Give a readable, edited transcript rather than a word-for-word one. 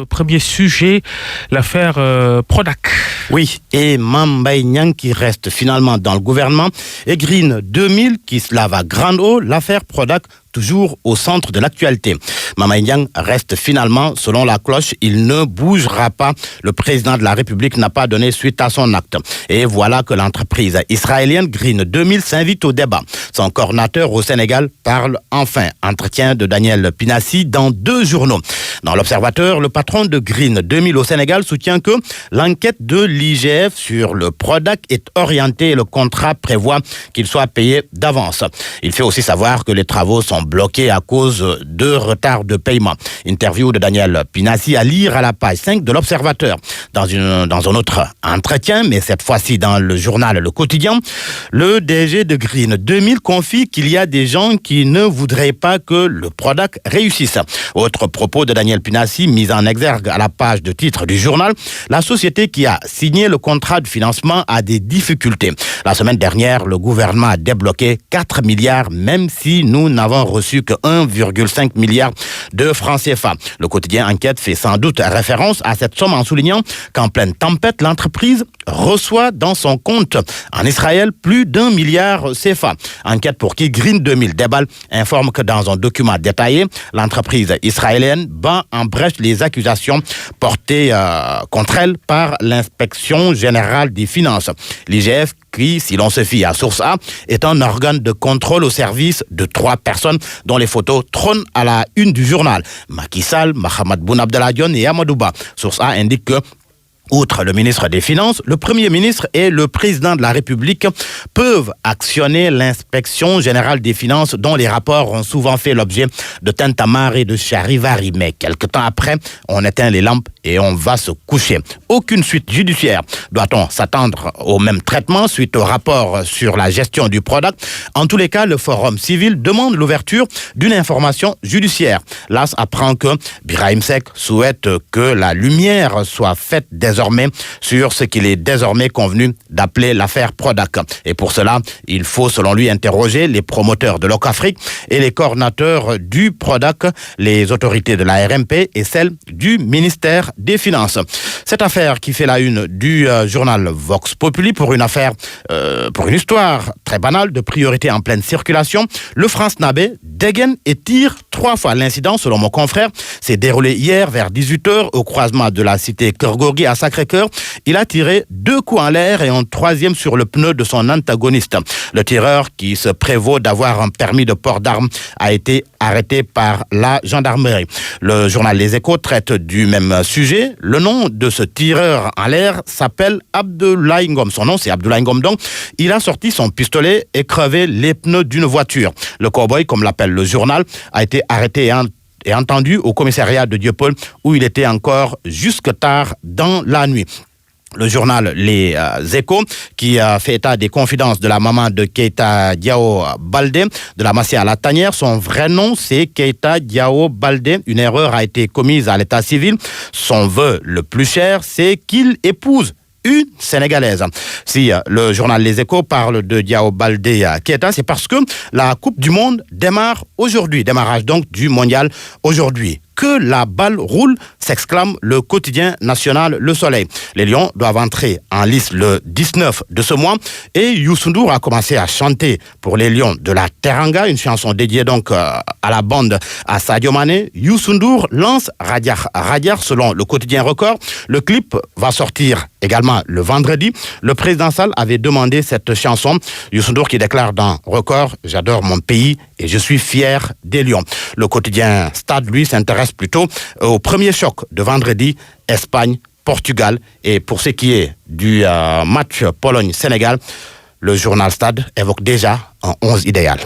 Premier sujet, l'affaire Prodac. Oui, et Mame Mbaye Niang qui reste finalement dans le gouvernement et Green 2000 qui se lave à grande eau, l'affaire Prodac toujours au centre de l'actualité. Mame Mbaye Niang reste finalement, selon la cloche, il ne bougera pas. Le président de la République n'a pas donné suite à son acte. Et voilà que l'entreprise israélienne Green 2000 s'invite au débat. Son coordinateur au Sénégal parle enfin. Entretien de Daniel Pinassi dans 2 journaux. Dans l'Observateur, le patron de Green 2000 au Sénégal soutient que l'enquête de l'IGF sur le Prodac est orientée et le contrat prévoit qu'il soit payé d'avance. Il fait aussi savoir que les travaux sont bloqués à cause de retard de paiement. Interview de Daniel Pinassi à lire à la page 5 de l'Observateur. Dans un autre entretien, mais cette fois-ci dans le journal Le Quotidien, le DG de Green 2000 confie qu'il y a des gens qui ne voudraient pas que le Prodac réussisse. Autre propos de Daniel Pinassi, mis en exergue à la page de titre du journal, la société qui a signé le contrat de financement a des difficultés. La semaine dernière, le gouvernement a débloqué 4 milliards, même si nous n'avons reçu que 1,5 milliard de francs CFA. Le quotidien Enquête fait sans doute référence à cette somme en soulignant qu'en pleine tempête, l'entreprise reçoit dans son compte en Israël plus d'1 milliard CFA. Enquête pour qui Green 2000 déballe informe que dans un document détaillé, l'entreprise israélienne bat en brèche les accusations portées contre elle par l'inspection générale des finances. L'IGF qui, si l'on se fie à Source A, est un organe de contrôle au service de 3 personnes dont les photos trônent à la une du journal. Macky Sall, Mahammed Boun Abdallah Dionne et Amadou Ba. Source A indique que outre le ministre des Finances, le Premier ministre et le président de la République peuvent actionner l'inspection générale des finances dont les rapports ont souvent fait l'objet de tintamarre et de charivari. Mais quelque temps après, on éteint les lampes et on va se coucher. Aucune suite judiciaire. Doit-on s'attendre au même traitement suite au rapport sur la gestion du Prodac? En tous les cas, le Forum civil demande l'ouverture d'une information judiciaire. L'AS apprend que Birahim Seck souhaite que la lumière soit faite désormais sur ce qu'il est désormais convenu d'appeler l'affaire Prodac. Et pour cela, il faut selon lui interroger les promoteurs de Locafrique et les coordinateurs du Prodac, les autorités de la RMP et celles du ministère des Finances. Cette affaire qui fait la une du journal Vox Populi pour une histoire très banale de priorité en pleine circulation, le France Nabé dégaine et tire 3 fois. L'incident, selon mon confrère, s'est déroulé hier vers 18h au croisement de la cité Kergorgi à Sacré-Cœur. Il a tiré 2 coups en l'air et un 3e sur le pneu de son antagoniste. Le tireur, qui se prévaut d'avoir un permis de port d'armes, a été arrêté par la gendarmerie. Le journal Les Échos traite du même sujet. Le nom de ce tireur en l'air s'appelle Abdoulaye Ngom. Son nom, c'est Abdoulaye Ngom. Donc, il a sorti son pistolet et crevé les pneus d'une voiture. Le cowboy, comme l'appelle le journal, a été arrêté et entendu au commissariat de Dieuppeul où il était encore jusque tard dans la nuit. Le journal Les Échos, qui a fait état des confidences de la maman de Keita Diao Baldé, de la Massia à la Tanière. Son vrai nom, c'est Keita Diao Baldé. Une erreur a été commise à l'état civil. Son vœu le plus cher, c'est qu'il épouse une Sénégalaise. Si le journal Les Échos parle de Diao Baldé Keita, c'est parce que la Coupe du Monde démarre aujourd'hui. Démarrage donc du mondial aujourd'hui. Que la balle roule, s'exclame le quotidien national Le Soleil. Les Lions doivent entrer en lice le 19 de ce mois et Youssou N'Dour a commencé à chanter pour les Lions de la Teranga, une chanson dédiée donc à la bande à Sadio Mané. Youssou N'Dour lance Radiar selon le quotidien Record. Le clip va sortir également le vendredi. Le président Sall avait demandé cette chanson. Youssou N'Dour qui déclare dans Record: j'adore mon pays et je suis fier des Lions. Le quotidien Stade, lui, s'intéresse plutôt au premier choc de vendredi, Espagne-Portugal. Et pour ce qui est du match Pologne-Sénégal, le journal Stade évoque déjà un 11 idéal.